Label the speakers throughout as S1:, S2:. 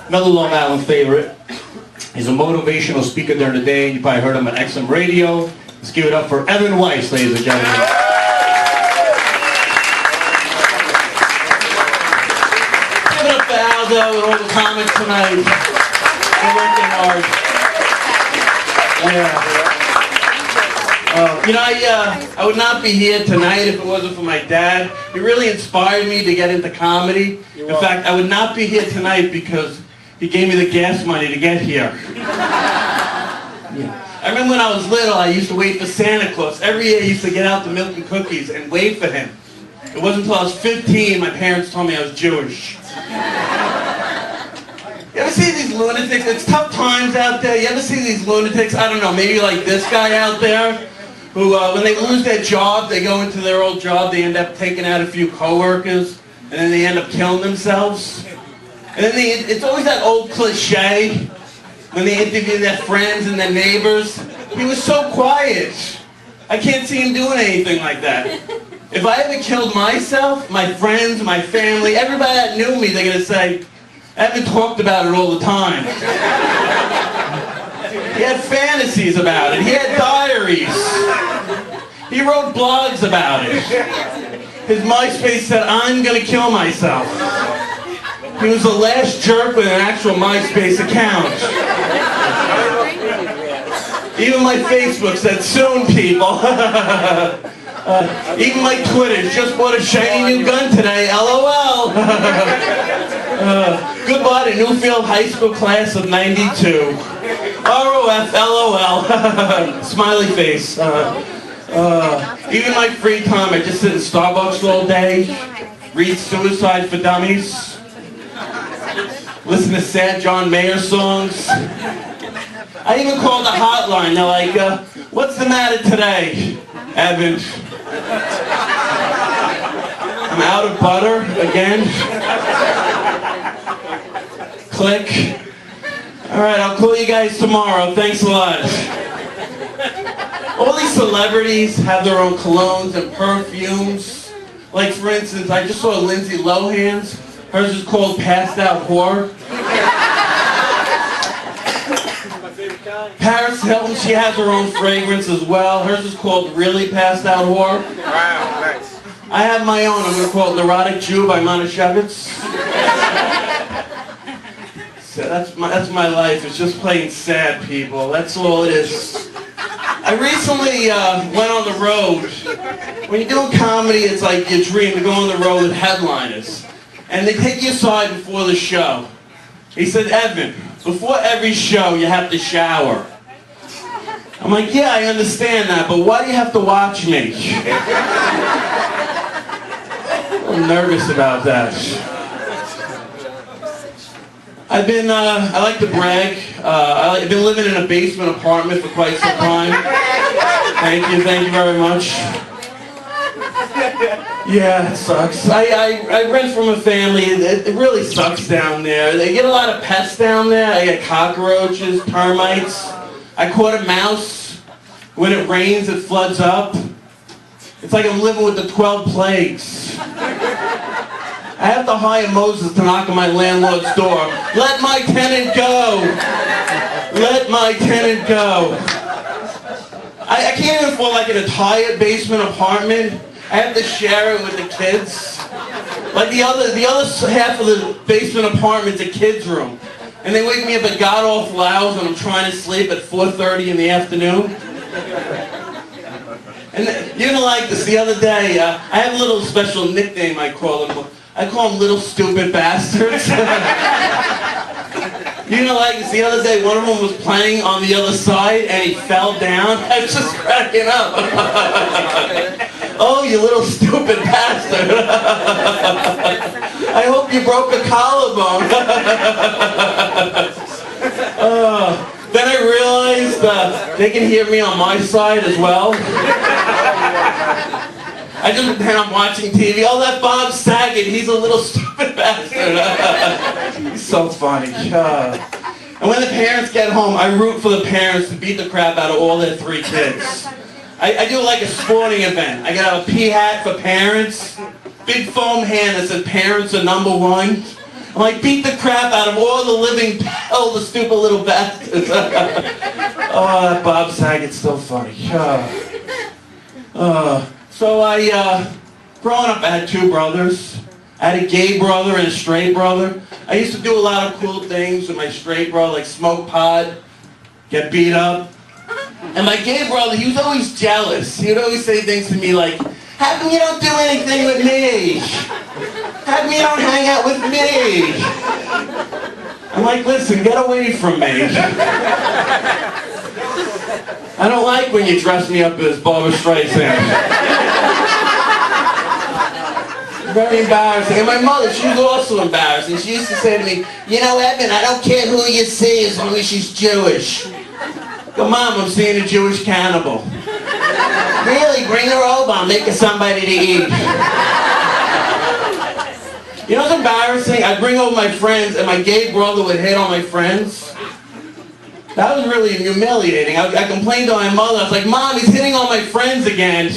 S1: Another Long Island favorite. He's a motivational speaker during the day. You probably heard him on XM Radio. Let's give it up for Evan Weiss, ladies and gentlemen. Give it up for Aldo and all the comments tonight. They're working hard. Yeah. I would not be here tonight if it wasn't for my dad. He really inspired me to get into comedy. In fact, I would not be here tonight because he gave me the gas money to get here. I remember when I was little, I used to wait for Santa Claus. Every year I used to get out the milk and cookies and wait for him. It wasn't until I was 15 my parents told me I was Jewish. You ever see these lunatics? It's tough times out there. You ever see these lunatics? I don't know, maybe like this guy out there, who when they lose their job, they go into their old job, they end up taking out a few coworkers, and then they end up killing themselves. And then it's always that old cliche when they interview their friends and their neighbors. He was so quiet. I can't see him doing anything like that. If I ever killed myself, my friends, my family, everybody that knew me, they're going to say, Evan talked about it all the time. He had fantasies about it. He had diaries. He wrote blogs about it. His MySpace said, I'm going to kill myself. He was the last jerk with an actual MySpace account. Even my Facebook said, soon, people. Even my Twitter just bought a shiny new gun today, LOL. Goodbye to Newfield High School class of 92. ROF, LOL. Smiley face. Even my free time, I just sit in Starbucks all day, read Suicide for Dummies, listen to sad John Mayer songs. I even called the hotline. They're like, what's the matter today, Evan? I'm out of butter again. Click. All right, I'll call you guys tomorrow. Thanks a lot. All these celebrities have their own colognes and perfumes. Like, for instance, I just saw Lindsay Lohan's. Hers is called Passed Out Whore. Paris Hilton, she has her own fragrance as well. Hers is called Really Passed Out Whore.
S2: Wow, nice.
S1: I have my own. I'm going to call it Neurotic Jew by Manischewitz. So that's my life. It's just plain sad, people. That's all it is. I recently went on the road. When you're doing comedy, it's like your dream to go on the road with headliners. And they take you aside before the show. He said, Evan, before every show you have to shower. I'm like, yeah, I understand that, but why do you have to watch me? I'm nervous about that. I've been, I like to brag. I've been living in a basement apartment for quite some time. Thank you very much. Yeah, it sucks. I rent from a family. It really sucks down there. They get a lot of pests down there. I get cockroaches, termites. I caught a mouse. When it rains, it floods up. It's like I'm living with the 12 plagues. I have to hire Moses to knock on my landlord's door. Let my tenant go! Let my tenant go! I can't even afford like an entire basement apartment. I have to share it with the kids. Like the other half of the basement apartment's a kid's room. And they wake me up at god-awful hours when I'm trying to sleep at 4:30 in the afternoon. And you're gonna like this. The other day, I have a little special nickname I call them. I call them little stupid bastards. You're gonna like this. The other day, one of them was playing on the other side and he fell down. I was just cracking up. Oh, you little stupid bastard. I hope you broke a collarbone. Then I realized they can hear me on my side as well. I just pretend I'm watching TV. Oh, that Bob Saget, he's a little stupid bastard. He's so funny. And when the parents get home, I root for the parents to beat the crap out of all their 3 kids. I do like a sporting event. I got a pea hat for parents, big foam hand that says parents are #1. I'm like, beat the crap out of all the living, all the stupid little bastards. Oh, that Bob Saget's still funny. So growing up, I had two brothers. I had a gay brother and a straight brother. I used to do a lot of cool things with my straight brother, like smoke pot, get beat up. And my gay brother, he was always jealous. He would always say things to me like, how come you don't do anything with me? How come you don't hang out with me? I'm like, listen, get away from me. I don't like when you dress me up as Barbra Streisand. Very embarrassing. And my mother, she was also embarrassing. She used to say to me, you know, Evan, I don't care who you see as long as she's Jewish. Go, Mom, I'm seeing a Jewish cannibal. Really? Bring her over. I'll make her somebody to eat. You know what's embarrassing? I'd bring over my friends, and my gay brother would hit on my friends. That was really humiliating. I complained to my mother. I was like, Mom, he's hitting on my friends again.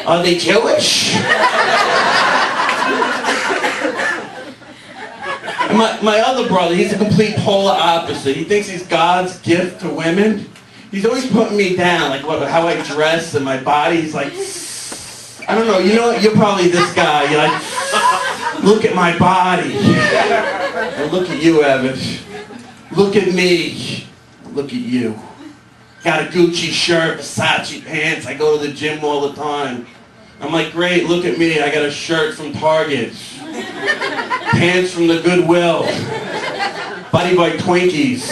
S1: Are they Jewish? And my other brother, he's a complete polar opposite. He thinks he's God's gift to women. He's always putting me down, like how I dress and my body. He's like, I don't know, you know what? You're probably this guy. You're like, look at my body. And look at you, Evan. Look at me. Look at you. Got a Gucci shirt, Versace pants. I go to the gym all the time. I'm like, great, look at me. I got a shirt from Target. Pants from the Goodwill. Buddy by Twinkies.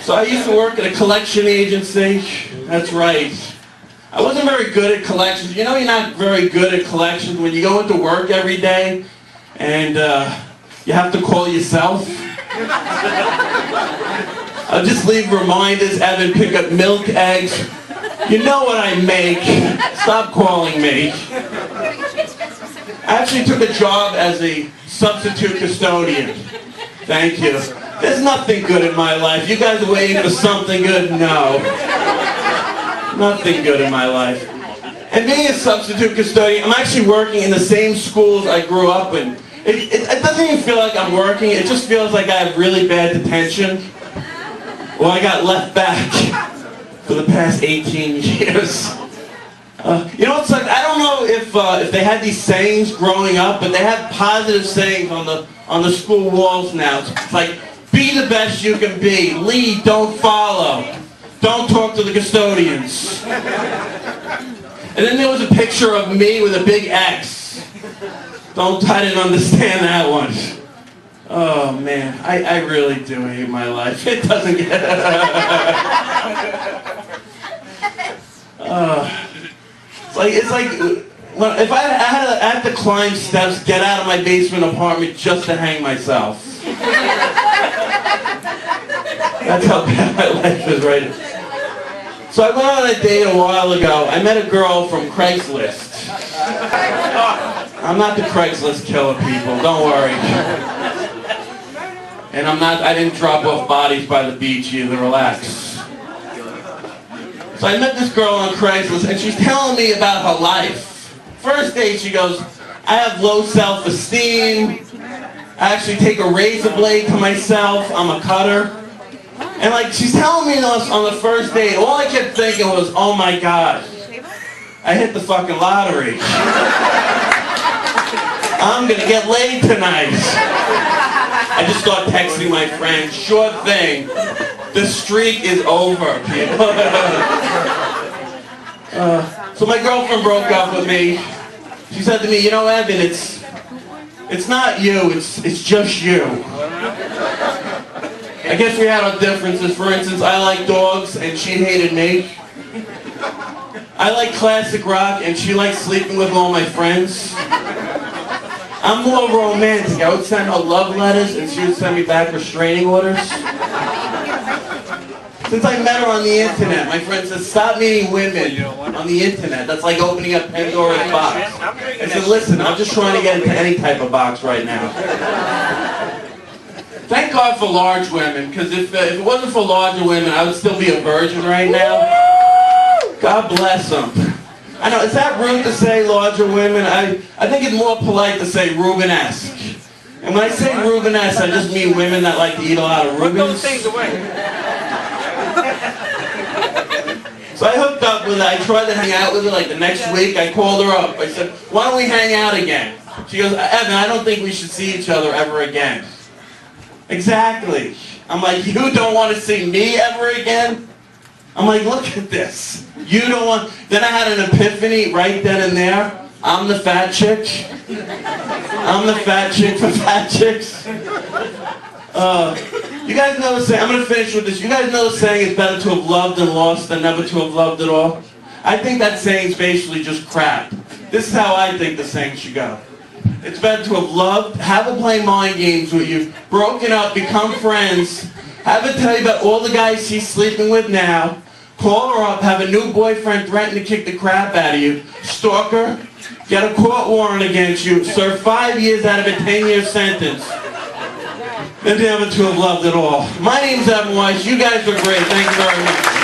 S1: So I used to work at a collection agency. That's right. I wasn't very good at collections. You know you're not very good at collections when you go into work every day and you have to call yourself. I'll just leave reminders, Evan, pick up milk, eggs. You know what I make. Stop calling me. I actually took a job as a substitute custodian. Thank you. There's nothing good in my life. You guys are waiting for something good? No. Nothing good in my life. And being a substitute custodian, I'm actually working in the same schools I grew up in. It doesn't even feel like I'm working. It just feels like I have really bad detention. Well, I got left back for the past 18 years. You know, it's like, I don't know if they had these sayings growing up, but they have positive sayings on the school walls now. It's like, be the best you can be. Lead, don't follow. Don't talk to the custodians. And then there was a picture of me with a big X. I didn't understand that one. Oh man, I really do hate my life. It doesn't get... It's like if I had to climb steps, get out of my basement apartment just to hang myself. That's how bad my life is right now. So I went on a date a while ago. I met a girl from Craigslist. I'm not the Craigslist killer, people. Don't worry. And I didn't drop off bodies by the beach either. Relax. So I met this girl on Craigslist, and she's telling me about her life. First date, she goes, I have low self-esteem. I actually take a razor blade to myself. I'm a cutter. And like, she's telling me this on the first date. All I kept thinking was, oh my God, I hit the fucking lottery. I'm gonna get laid tonight. I just start texting my friends, sure thing. The streak is over, people. So my girlfriend broke up with me. She said to me, you know, Evan, it's not you, it's just you. I guess we had our differences. For instance, I like dogs and she hated me. I like classic rock and she likes sleeping with all my friends. I'm more romantic. I would send her love letters and she would send me back restraining orders. Since I met her on the internet, my friend says, stop meeting women on the internet. That's like opening up Pandora's box. I said, listen, I'm just trying to get into any type of box right now. Thank God for large women, because if it wasn't for larger women, I would still be a virgin right now. God bless them. I know, is that rude to say larger women? I think it's more polite to say Rubenesque. And when I say Rubenesque, I just mean women that like to eat a lot of Rubens.
S2: Put those things away.
S1: So I hooked up with her. I tried to hang out with her like the next week. I called her up. I said, why don't we hang out again? She goes, Evan, I don't think we should see each other ever again. Exactly. I'm like, you don't want to see me ever again? I'm like, look at this. You don't want... Then I had an epiphany right then and there. I'm the fat chick. I'm the fat chick for fat chicks. You guys know the saying, I'm going to finish with this. You guys know the saying, it's better to have loved and lost than never to have loved at all? I think that saying's basically just crap. This is how I think the saying should go. It's better to have loved, have her play mind games with you, broken up, become friends, have her tell you about all the guys she's sleeping with now, call her up, have a new boyfriend threaten to kick the crap out of you, stalk her, get a court warrant against you, serve 5 years out of a 10-year sentence, and never to have loved at all. My name's Evan Weiss. You guys are great. Thank you very much.